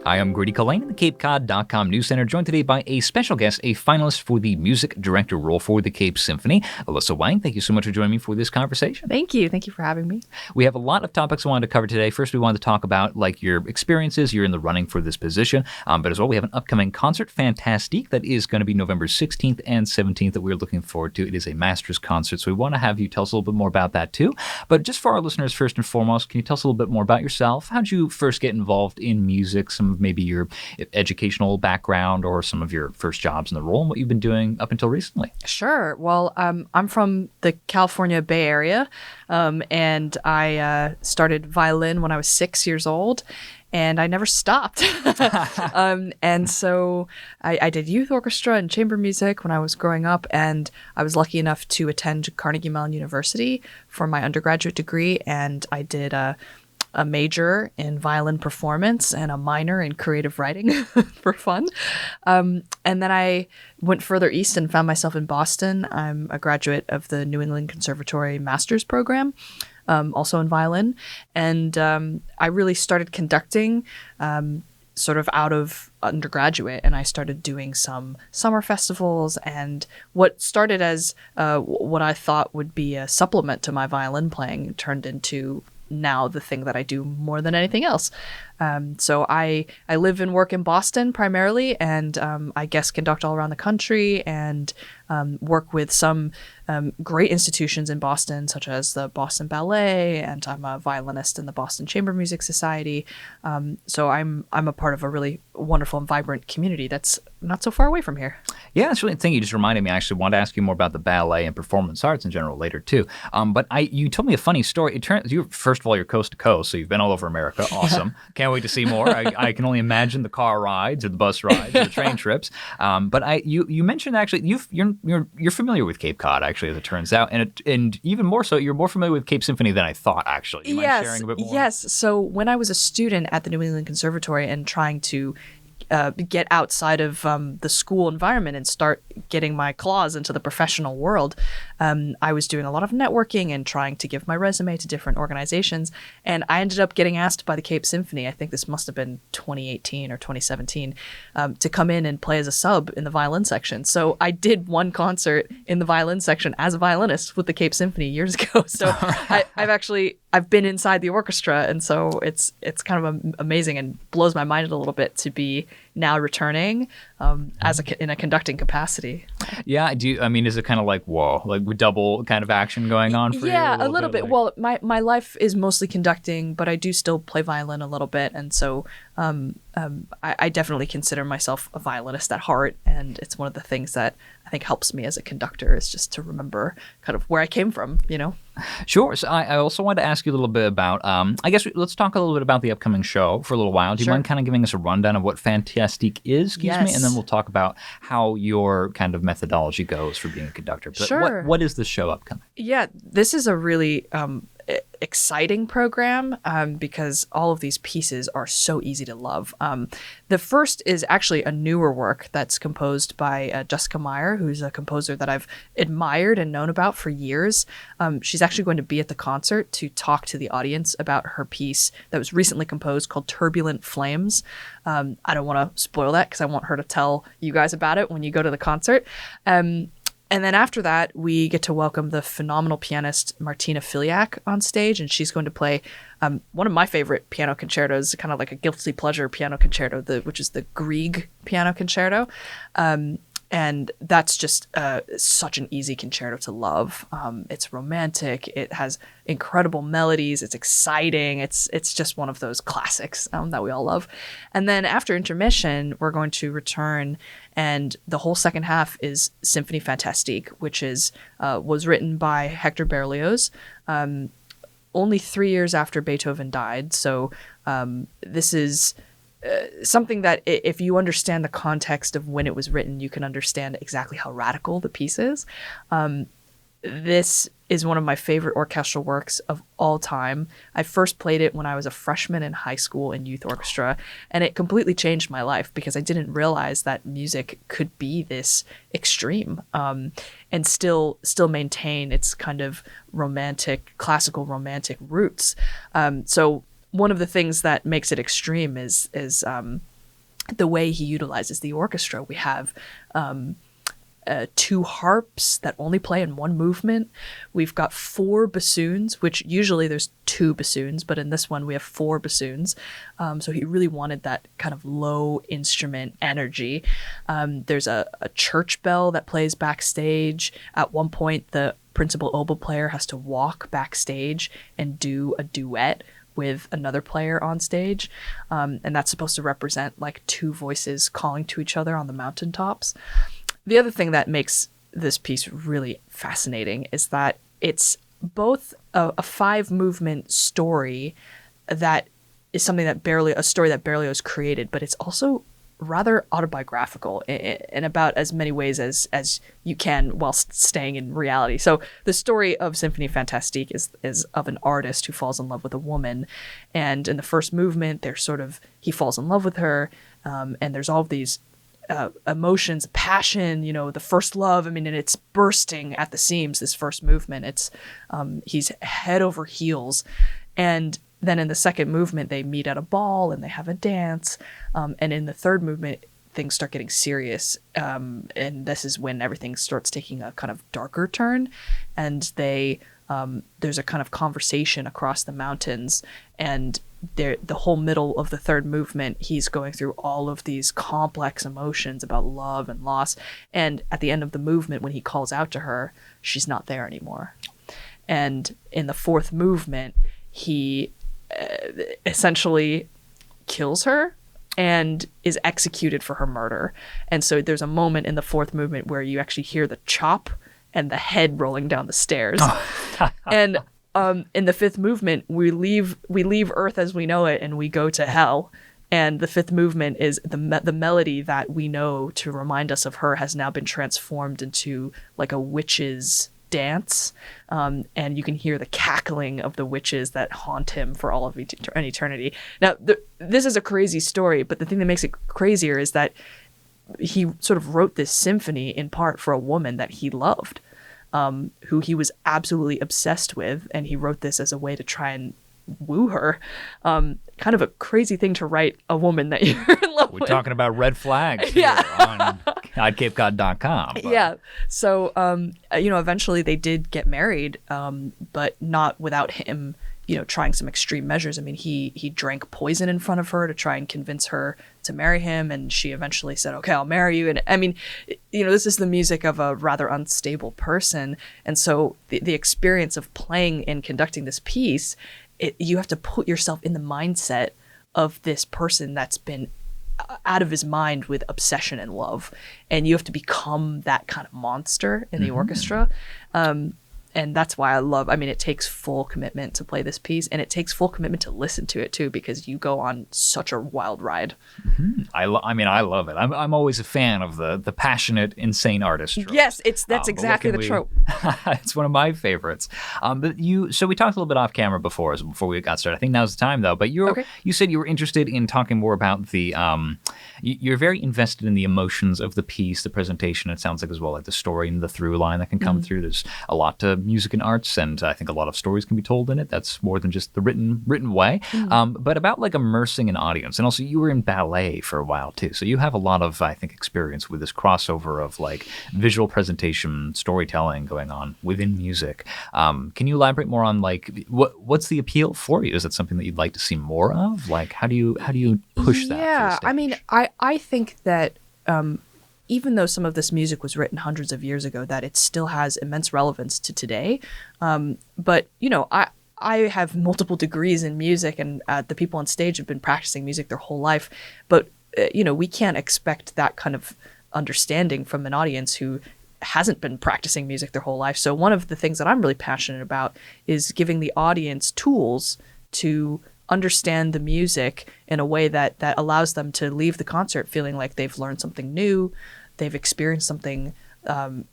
I am Grady Culhane in the CapeCod.com News Center, joined today by a special guest, a finalist for the music director role for the Cape Symphony, Alyssa Wang. Thank you so much for joining me for this conversation. Thank you. Thank you for having me. We have a lot of topics I wanted to cover today. First, we wanted to talk about your experiences. You're in the running for this position, but as well, we have an upcoming concert, Fantastique, that is going to be November 16th and 17th that we're looking forward to. It is a master's concert, so we want to have you tell us a little bit more about that too. But just for our listeners, first and foremost, can you tell us a little bit more about yourself? How did you first get involved in music? Some of maybe your educational background or some of your first jobs in the role and what you've been doing up until recently. Sure. Well, I'm from the California Bay Area, and I started violin when I was 6 years old, and I never stopped. And so I did youth orchestra and chamber music when I was growing up, and I was lucky enough to attend Carnegie Mellon University for my undergraduate degree, and I did a major in violin performance and a minor in creative writing for fun. And then I went further east and found myself in Boston. I'm a graduate of the New England Conservatory Master's Program, also in violin. And I really started conducting sort of out of undergraduate, and I started doing some summer festivals, and what started as what I thought would be a supplement to my violin playing turned into now the thing that I do more than anything else. So I live and work in Boston primarily, and I guest conduct all around the country and work with some great institutions in Boston, such as the Boston Ballet, and I'm a violinist in the Boston Chamber Music Society. So I'm a part of a really wonderful and vibrant community that's not so far away from here. Yeah, that's really the thing. You just reminded me. I actually want to ask you more about the ballet and performance arts in general later too. But you told me a funny story. It turns you first of all, you're coast to coast, so you've been all over America. Awesome. Can't wait to see more. I can only imagine the car rides or the bus rides or the train trips. But you mentioned actually you're familiar with Cape Cod actually, as it turns out, and even more so, you're more familiar with Cape Symphony than I thought. Actually, you mind sharing a bit more? Yes. So when I was a student at the New England Conservatory and trying to get outside of the school environment and start getting my claws into the professional world, I was doing a lot of networking and trying to give my resume to different organizations. And I ended up getting asked by the Cape Symphony, I think this must have been 2018 or 2017, to come in and play as a sub in the violin section. So I did one concert in the violin section as a violinist with the Cape Symphony years ago. So I've been inside the orchestra, and so it's kind of amazing and blows my mind a little bit to be now returning in a conducting capacity. Yeah, I do. I mean, is it kind of like, whoa, like with double kind of action going on for you? Yeah, a little bit. Well, my life is mostly conducting, but I do still play violin a little bit, and so I definitely consider myself a violinist at heart, and it's one of the things that I think helps me as a conductor is just to remember kind of where I came from, you know? Sure. So I also wanted to ask you a little bit about, I guess let's talk a little bit about the upcoming show for a little while. Do you mind kind of giving us a rundown of what Fantastique is, me? And then we'll talk about how your kind of methodology goes for being a conductor. But sure. What is the show upcoming? Yeah, this is a really exciting program because all of these pieces are so easy to love. The first is actually a newer work that's composed by Jessica Meyer, who's a composer that I've admired and known about for years. She's actually going to be at the concert to talk to the audience about her piece that was recently composed called Turbulent Flames. I don't want to spoil that because I want her to tell you guys about it when you go to the concert. And then after that, we get to welcome the phenomenal pianist Martina Filjak on stage, and she's going to play one of my favorite piano concertos, kind of like a guilty pleasure piano concerto, which is the Grieg piano concerto. And that's just such an easy concerto to love. It's romantic. It has incredible melodies. It's exciting. It's just one of those classics that we all love. And then after intermission, we're going to return, and the whole second half is Symphony Fantastique, which was written by Hector Berlioz only 3 years after Beethoven died. So this is something that if you understand the context of when it was written, you can understand exactly how radical the piece is. This is one of my favorite orchestral works of all time. I first played it when I was a freshman in high school in youth orchestra, and it completely changed my life because I didn't realize that music could be this extreme and still maintain its kind of classical romantic roots. So one of the things that makes it extreme is the way he utilizes the orchestra. We have 2 harps that only play in one movement. We've got 4 bassoons, which usually there's 2 bassoons, but in this one we have 4 bassoons. So he really wanted that kind of low instrument energy. There's a church bell that plays backstage. At one point, the principal oboe player has to walk backstage and do a duet with another player on stage. And that's supposed to represent like 2 voices calling to each other on the mountaintops. The other thing that makes this piece really fascinating is that it's both a 5-movement story that is something that a story that Berlioz created, but it's also rather autobiographical in about as many ways as you can whilst staying in reality. So the story of Symphonie Fantastique is of an artist who falls in love with a woman, and in the first movement, he falls in love with her, and there's all of these emotions, passion, the first love. I mean, and it's bursting at the seams, this first movement. It's he's head over heels. And then in the second movement, they meet at a ball and they have a dance. And in the third movement, things start getting serious. And this is when everything starts taking a kind of darker turn. And there's a kind of conversation across the mountains, and the whole middle of the third movement, he's going through all of these complex emotions about love and loss. And at the end of the movement, when he calls out to her, she's not there anymore. And in the fourth movement, he essentially kills her and is executed for her murder. And so there's a moment in the fourth movement where you actually hear the chop and the head rolling down the stairs. And in the fifth movement, we leave Earth as we know it and we go to hell. And the fifth movement is the melody that we know to remind us of her has now been transformed into like a witch's dance. And you can hear the cackling of the witches that haunt him for all of an eternity. Now, this is a crazy story, but the thing that makes it crazier is that he sort of wrote this symphony in part for a woman that he loved, who he was absolutely obsessed with, and he wrote this as a way to try and woo her. Kind of a crazy thing to write a woman that you're in love with. We're talking about red flags here on CapeCod.com. Yeah. So, eventually they did get married, but not without him, trying some extreme measures. I mean, he drank poison in front of her to try and convince her to marry him, and she eventually said, okay, I'll marry you. And I mean, this is the music of a rather unstable person. And so the experience of playing and conducting this piece, you have to put yourself in the mindset of this person that's been out of his mind with obsession and love. And you have to become that kind of monster in the orchestra. And that's why it takes full commitment to play this piece, and it takes full commitment to listen to it too, because you go on such a wild ride. Mm-hmm. I love it. I'm always a fan of the passionate, insane artist trope. Yes, that's exactly the trope. It's one of my favorites. So we talked a little bit off camera before we got started. I think now's the time though. But you said you were interested in talking more about the. You're very invested in the emotions of the piece, the presentation. It sounds like as well, like the story and the through line that can come through. There's a lot to music and arts, and I think a lot of stories can be told in it. That's more than just the written way. But about like immersing an audience, and also you were in ballet for a while too, so you have a lot of, I think, experience with this crossover of like visual presentation, storytelling going on within music. Can you elaborate more on like what's the appeal for you? Is it something that you'd like to see more of? Like how do you push that? Yeah, I mean, I think that even though some of this music was written hundreds of years ago, that it still has immense relevance to today. But, I have multiple degrees in music, and the people on stage have been practicing music their whole life. But, we can't expect that kind of understanding from an audience who hasn't been practicing music their whole life. So one of the things that I'm really passionate about is giving the audience tools to understand the music in a way that allows them to leave the concert feeling like they've learned something new, they've experienced something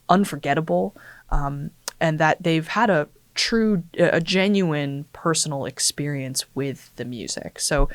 unforgettable, and that they've had a genuine personal experience with the music. So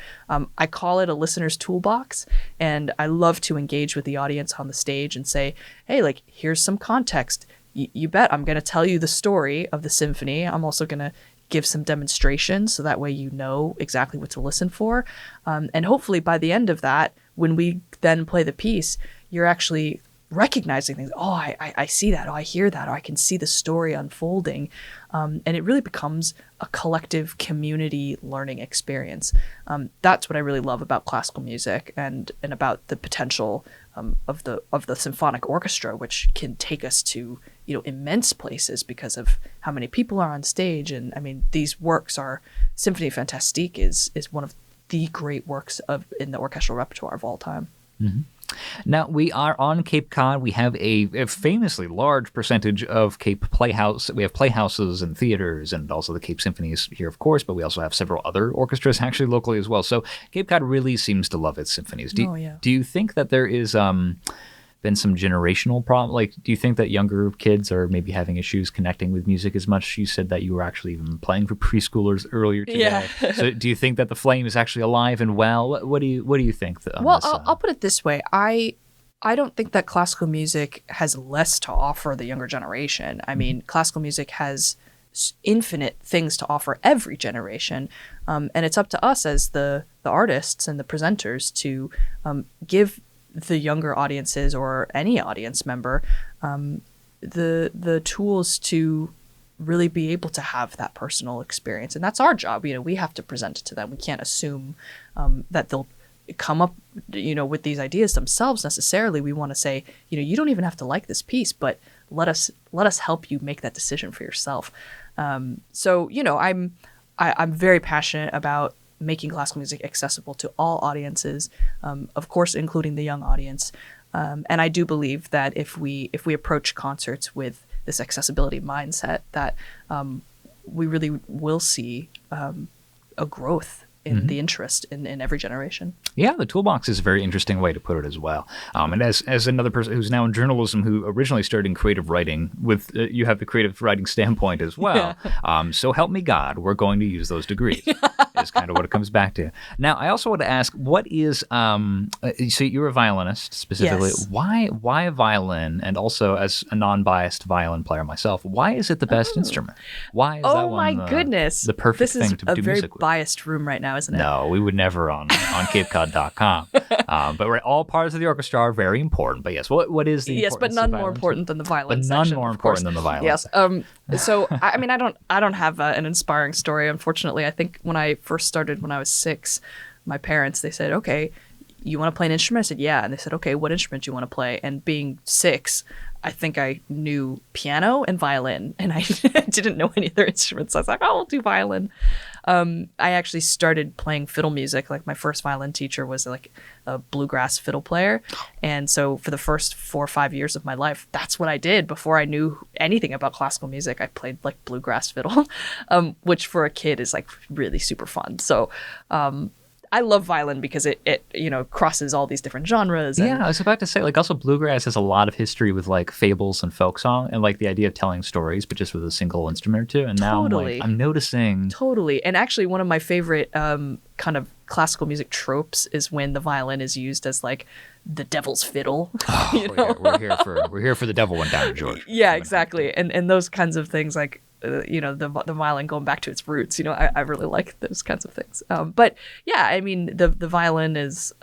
I call it a listener's toolbox, and I love to engage with the audience on the stage and say, hey, like, here's some context. You bet I'm going to tell you the story of the symphony. I'm also going to give some demonstrations so that way you know exactly what to listen for. And hopefully by the end of that, when we then play the piece, you're actually recognizing things. Oh, I see that. Oh, I hear that. Oh, I can see the story unfolding. And it really becomes a collective community learning experience. That's what I really love about classical music and about the potential of the symphonic orchestra, which can take us to, you know, immense places because of how many people are on stage. And I mean, these works are Symphonie Fantastique is one of the great works in the orchestral repertoire of all time. Mm-hmm. Now, we are on Cape Cod. We have a famously large percentage of Cape Playhouse. We have playhouses and theaters, and also the Cape Symphony is here, of course, but we also have several other orchestras actually locally as well. So Cape Cod really seems to love its symphonies. Do you think that there is been some generational problem? Like, do you think that younger kids are maybe having issues connecting with music as much? You said that you were actually even playing for preschoolers earlier today. Yeah. So do you think that the flame is actually alive and well? What do you think? I'll put it this way. I don't think that classical music has less to offer the younger generation. I mean, classical music has infinite things to offer every generation. And it's up to us as the artists and the presenters to give the younger audiences or any audience member the tools to really be able to have that personal experience. And that's our job. You know, we have to present it to them. We can't assume that they'll come up, you know, with these ideas themselves necessarily. We want to say, you know, you don't even have to like this piece, but let us help you make that decision for yourself. So, you know, I'm very passionate about making classical music accessible to all audiences, of course, including the young audience. And I do believe that if we approach concerts with this accessibility mindset, that we really will see a growth in the interest in every generation. Yeah, the toolbox is a very interesting way to put it as well. And as another person who's now in journalism, who originally started in creative writing, with you have the creative writing standpoint as well. Yeah. So help me God, we're going to use those degrees. Is kind of what it comes back to. Now, I also want to ask, what is so you're a violinist specifically. Yes. Why a violin? And also, as a non-biased violin player myself, why is it the best instrument? Why is that one? Oh my goodness, the perfect thing to do music with? This is a very biased room right now, isn't it? No, we would never on CapeCod.com. But all parts of the orchestra are very important. But yes, what is the but none more important than the violin. But section, none more important than the violin. Yes. So I mean, I don't have an inspiring story, unfortunately. I think when I first started when I was 6, my parents, they said, "Okay, you want to play an instrument?" I said, "Yeah." And they said, "Okay, what instrument do you want to play?" And being 6, I think I knew piano and violin, and I didn't know any other instruments. So I was like, "Oh, I'll do violin." I actually started playing fiddle music. Like, my first violin teacher was like a bluegrass fiddle player. And so for the first 4 or 5 years of my life, that's what I did. Before I knew anything about classical music, I played like bluegrass fiddle, which for a kid is like really super fun. So I love violin because it you know, crosses all these different genres. And yeah, I was about to say, like, also bluegrass has a lot of history with like fables and folk song and like the idea of telling stories, but just with a single instrument or two. And now I'm noticing. Totally. And actually one of my favorite kind of classical music tropes is when the violin is used as like the devil's fiddle. Oh, you know? We're here for the devil went down to George. Yeah, exactly. And those kinds of things, like you know, the violin going back to its roots. You know, I really like those kinds of things. But yeah, I mean, the violin is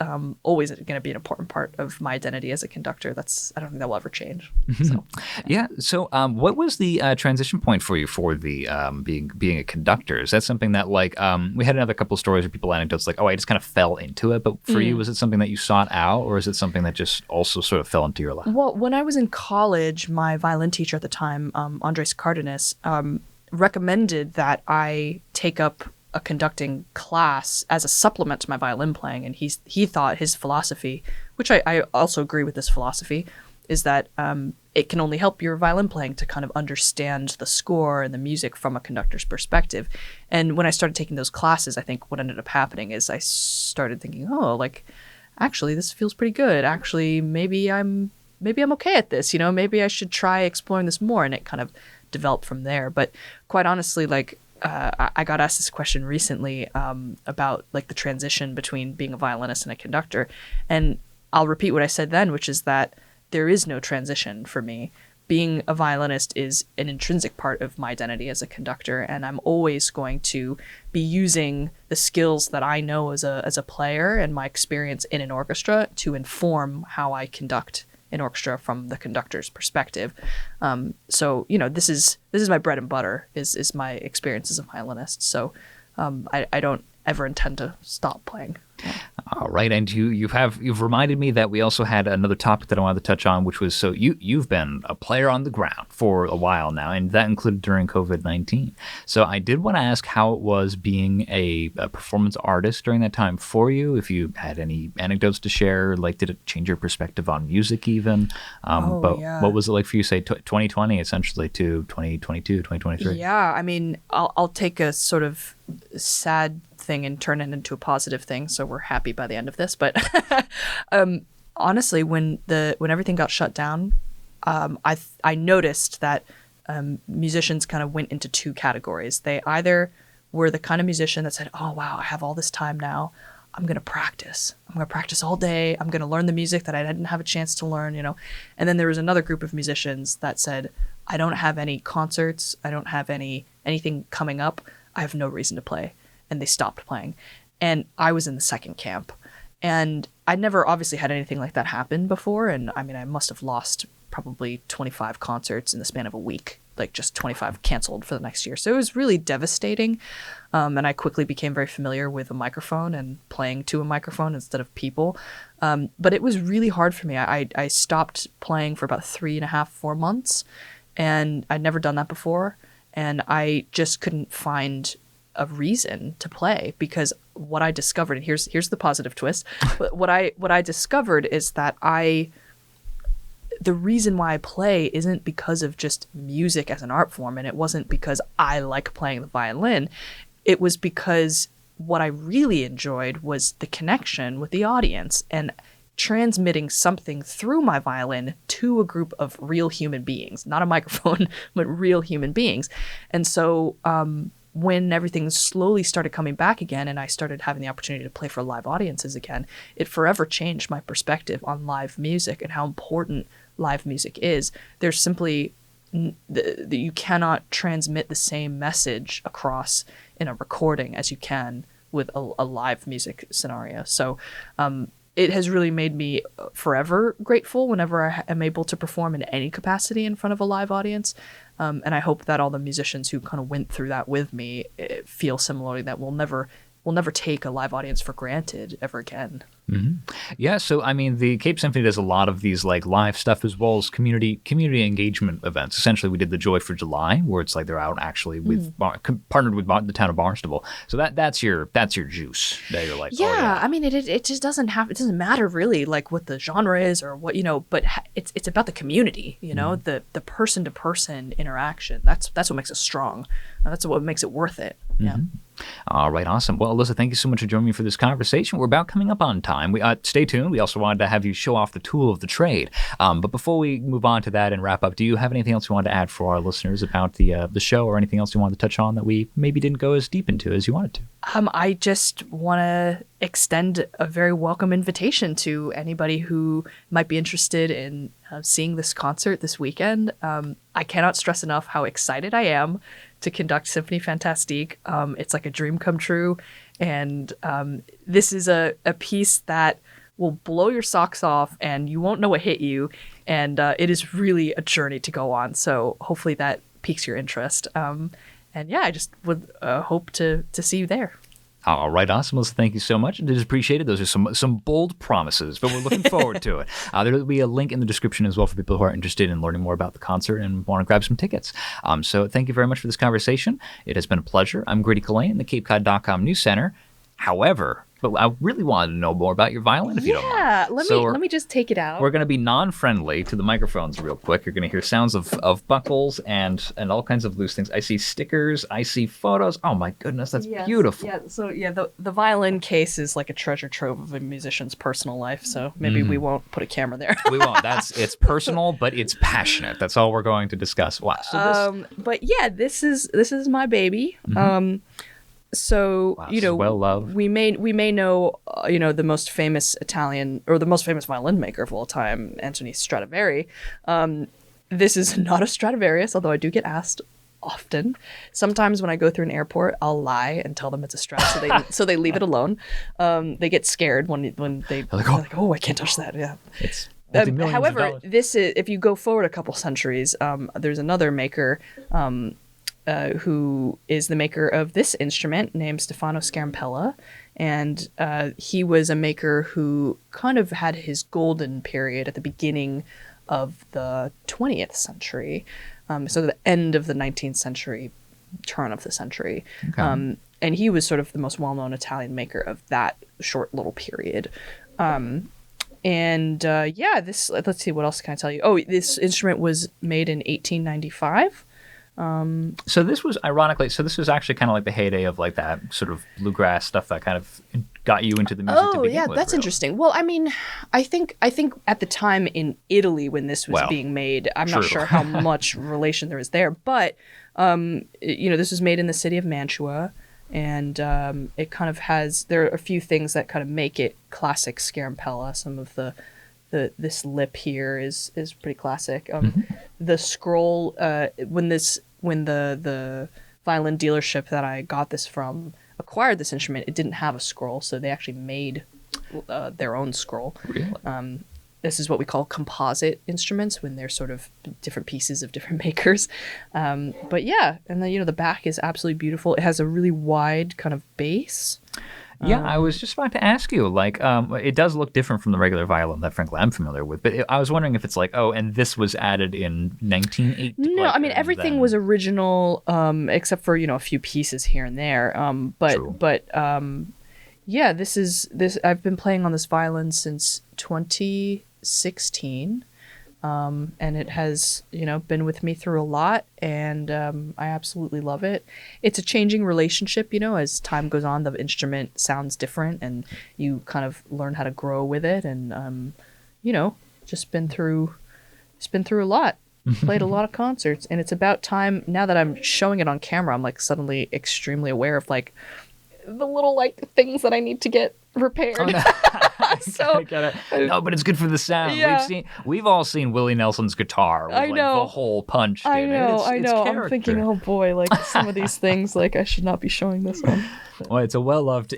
always going to be an important part of my identity as a conductor. I don't think that will ever change. So, yeah. So what was the transition point for you for the being a conductor? Is that something that, like, we had another couple of stories or people anecdotes like, oh, I just kind of fell into it. But for you, was it something that you sought out, or is it something that just also sort of fell into your lap? Well, when I was in college, my violin teacher at the time, Andres Cardenas, recommended that I take up a conducting class as a supplement to my violin playing. And he thought his philosophy, which I also agree with this philosophy, is that it can only help your violin playing to kind of understand the score and the music from a conductor's perspective. And when I started taking those classes, I think what ended up happening is I started thinking, oh, like, actually, this feels pretty good. Actually, maybe I'm okay at this. You know, maybe I should try exploring this more. And it kind of developed from there. But quite honestly, like, I got asked this question recently about like the transition between being a violinist and a conductor. And I'll repeat what I said then, which is that there is no transition for me. being a violinist is an intrinsic part of my identity as a conductor, and I'm always going to be using the skills that I know as a player and my experience in an orchestra to inform how I conduct an orchestra from the conductor's perspective. So this is my bread and butter is my experience as a violinist. So I don't ever intend to stop playing. All right, and you've reminded me that we also had another topic that I wanted to touch on, which was, so you've been a player on the ground for a while now, and that included during COVID-19. So I did want to ask how it was being a performance artist during that time for you. If you had any anecdotes to share, like did it change your perspective on music even? What was it like for you, say 2020 essentially to 2022, 2023? Yeah, I mean, I'll take a sort of sad thing and turn it into a positive thing, so we're happy by the end of this. But honestly, when everything got shut down, I noticed that musicians kind of went into two categories. They either were the kind of musician that said, "Oh wow, I have all this time now. I'm going to practice. I'm going to practice all day. I'm going to learn the music that I didn't have a chance to learn," And then there was another group of musicians that said, "I don't have any concerts. I don't have anything coming up. I have no reason to play." And they stopped playing. And I was in the second camp. And I'd never obviously had anything like that happen before. And I mean, I must have lost probably 25 concerts in the span of a week, like just 25 canceled for the next year. So it was really devastating. And I quickly became very familiar with a microphone and playing to a microphone instead of people. But it was really hard for me. I stopped playing for about 3.5, 4 months. And I'd never done that before. And I just couldn't find a reason to play, because what I discovered, and here's the positive twist, what I discovered is that the reason why I play isn't because of just music as an art form, and it wasn't because I like playing the violin. It was because what I really enjoyed was the connection with the audience and transmitting something through my violin to a group of real human beings, not a microphone, but real human beings. And so when everything slowly started coming back again and I started having the opportunity to play for live audiences again, it forever changed my perspective on live music and how important live music is. There's simply you cannot transmit the same message across in a recording as you can with a live music scenario. So it has really made me forever grateful whenever I am able to perform in any capacity in front of a live audience. And I hope that all the musicians who kind of went through that with me feel similarly, that we'll never take a live audience for granted ever again. Mm-hmm. Yeah, so I mean, the Cape Symphony does a lot of these like live stuff as well as community engagement events. Essentially, we did the Joy for July, where it's like they're out actually with partnered with the town of Barnstable. So that's your juice that you're like, yeah, oh, yeah. I mean, it just doesn't matter really like what the genre is or what but it's about the community, the person to person interaction. That's what makes it strong. That's what makes it worth it. Yeah. Mm-hmm. All right, awesome. Well, Alyssa, thank you so much for joining me for this conversation. We're about coming up on time. Stay tuned. We also wanted to have you show off the tool of the trade. But before we move on to that and wrap up, do you have anything else you wanted to add for our listeners about the show, or anything else you wanted to touch on that we maybe didn't go as deep into as you wanted to? I just want to extend a very welcome invitation to anybody who might be interested in seeing this concert this weekend. I cannot stress enough how excited I am to conduct Symphony Fantastique. It's like a dream come true. And this is a piece that will blow your socks off and you won't know what hit you. And it is really a journey to go on. So hopefully that piques your interest. And yeah, I just would hope to see you there. All right, awesome. Melissa, thank you so much. It is appreciated. Those are some bold promises, but we're looking forward to it. There will be a link in the description as well for people who are interested in learning more about the concert and want to grab some tickets. So thank you very much for this conversation. It has been a pleasure. I'm Grady Culhane, the CapeCod.com News Center. However, but I really wanted to know more about your violin, if you don't mind. Yeah, let me just take it out. We're going to be non-friendly to the microphones real quick. You're going to hear sounds of buckles and all kinds of loose things. I see stickers. I see photos. Oh my goodness, that's beautiful. Yeah, so the violin case is like a treasure trove of a musician's personal life. So maybe we won't put a camera there. We won't. It's personal, but it's passionate. That's all we're going to discuss. Wow. So but yeah, this is my baby. Mm-hmm. So wow, well loved. We may know the most famous Italian or the most famous violin maker of all time, Anthony Stradivari. This is not a Stradivarius, although I do get asked often. Sometimes when I go through an airport, I'll lie and tell them it's a Strat, so they leave it alone. They get scared when they're like, oh, I can't touch that. Yeah. It's however, this is, if you go forward a couple centuries, there's another maker who is the maker of this instrument named Stefano Scampella. And he was a maker who kind of had his golden period at the beginning of the 20th century. So the end of the 19th century, turn of the century. Okay. And he was sort of the most well-known Italian maker of that short little period. This, let's see, what else can I tell you? Oh, this instrument was made in 1895. So this was actually kind of like the heyday of like that sort of bluegrass stuff that kind of got you into the music to begin with. That's really interesting. Well, I mean, I think at the time in Italy when this was being made, I'm not sure how much relation there is there, but this was made in the city of Mantua, and it kind of has, there are a few things that kind of make it classic Scampella. Some of this lip here is pretty classic. The scroll, when the violin dealership that I got this from acquired this instrument, it didn't have a scroll, so they actually made their own scroll. Really? This is what we call composite instruments, when they're sort of different pieces of different makers. But yeah, and then the back is absolutely beautiful. It has a really wide kind of bass. Yeah, I was just about to ask you, like, it does look different from the regular violin that, frankly, I'm familiar with. But I was wondering if it's like, oh, and this was added in 1980. No, I mean, everything was original, except for, a few pieces here and there. Yeah, this. I've been playing on this violin since 2016. And it has, been with me through a lot, and I absolutely love it. It's a changing relationship, as time goes on, the instrument sounds different, and you kind of learn how to grow with it, and just been through a lot. Played a lot of concerts, and it's about time now that I'm showing it on camera. I'm like suddenly extremely aware of like the little like things that I need to get repaired. Oh, no. So no, but it's good for the sound. Yeah. We've all seen Willie Nelson's guitar with like the hole punched in it. I know. I'm thinking, oh boy, like some of these things, like I should not be showing this one. Well, it's a well-loved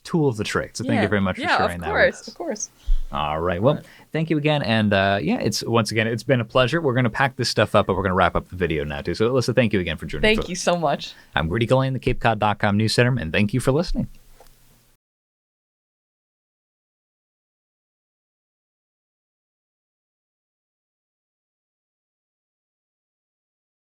tool of the trade. So thank you very much for sharing that with us. Of course. All right. Well, thank you again. And it's been a pleasure. We're going to pack this stuff up, but we're going to wrap up the video now too. So Alyssa, thank you again for joining us. Thank you so much. I'm Grady Culhane, the CapeCod.com news center, and thank you for listening.